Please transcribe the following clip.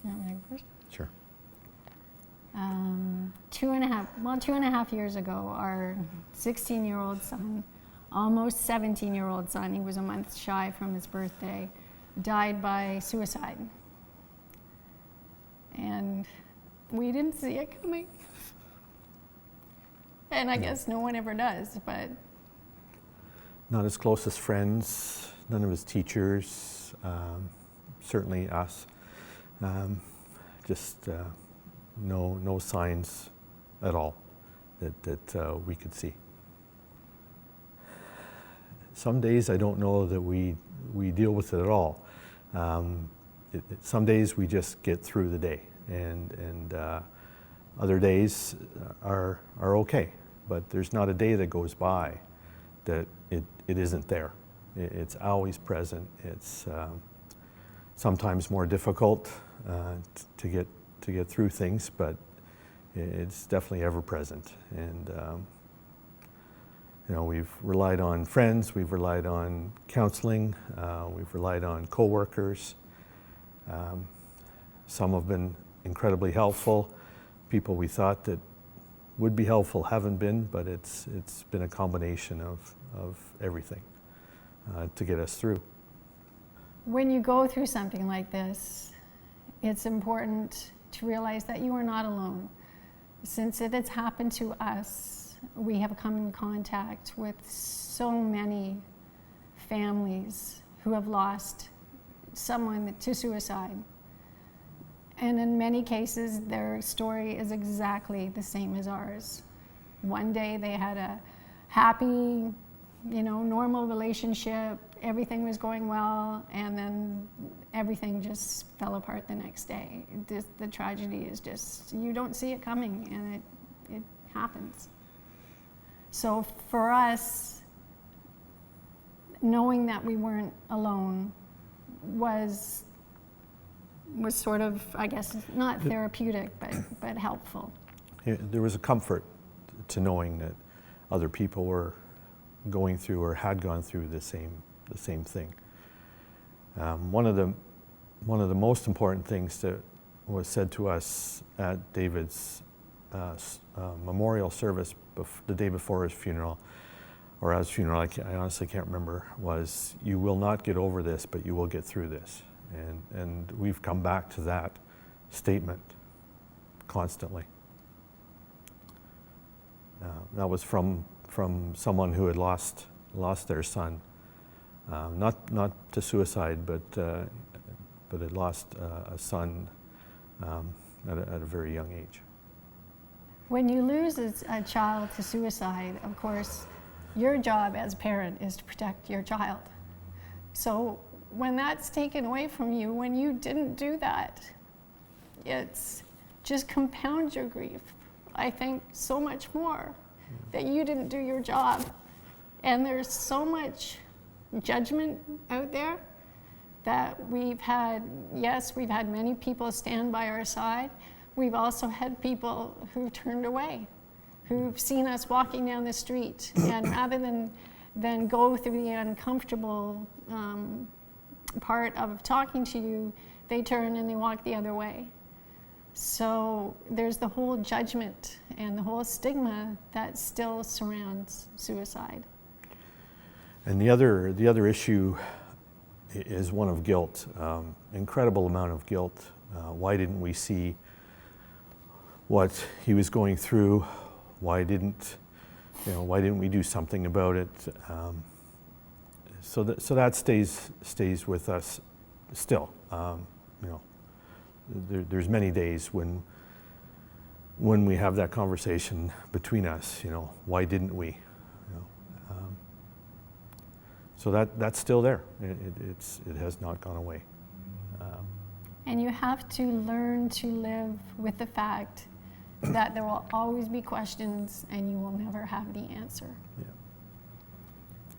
You want me to go first? Sure. 2.5 years ago, our 16-year-old son, almost 17-year-old son, he was a month shy from his birthday, died by suicide. And we didn't see it coming. And I guess no one ever does, but... Not his closest friends, none of his teachers, certainly us. Just no signs at all that we could see. Some days I don't know that we deal with it at all. Some days we just get through the day, and other days are okay. But there's not a day that goes by that it isn't there. It's always present. It's sometimes more difficult to get through things, but it's definitely ever present. And we've relied on friends, we've relied on counseling, we've relied on coworkers. Some have been incredibly helpful. People we thought that would be helpful haven't been, but it's been a combination of everything to get us through. When you go through something like this, it's important to realize that you are not alone. Since it has happened to us, we have come in contact with so many families who have lost someone to suicide. And in many cases, their story is exactly the same as ours. One day they had a happy, normal relationship, everything was going well, and then everything just fell apart the next day. The tragedy is just, you don't see it coming, and it happens. So for us, knowing that we weren't alone was sort of, I guess, not therapeutic, but helpful. There was a comfort to knowing that other people were going through or had gone through the same thing. One of the most important things that was said to us at David's memorial service the day before his funeral, or at his funeral, I honestly can't remember, was, "You will not get over this, but you will get through this." And we've come back to that statement constantly. That was from someone who had lost their son, not to suicide, but had lost a son at a very young age. When you lose a child to suicide, of course, your job as a parent is to protect your child. So when that's taken away from you, when you didn't do that, it's just compounds your grief. I think so much more that you didn't do your job. And there's so much judgment out there that we've had many people stand by our side. We've also had people who've turned away, who've seen us walking down the street, and rather than go through the uncomfortable part of talking to you, they turn and they walk the other way. So there's the whole judgment and the whole stigma that still surrounds suicide. And the other issue is one of guilt, incredible amount of guilt. Why didn't we see what he was going through? Why didn't we do something about it? So that stays with us still. There's many days when we have that conversation between us. Why didn't we? So that's still there. It has not gone away. And you have to learn to live with the fact that there will always be questions and you will never have the answer. Yeah.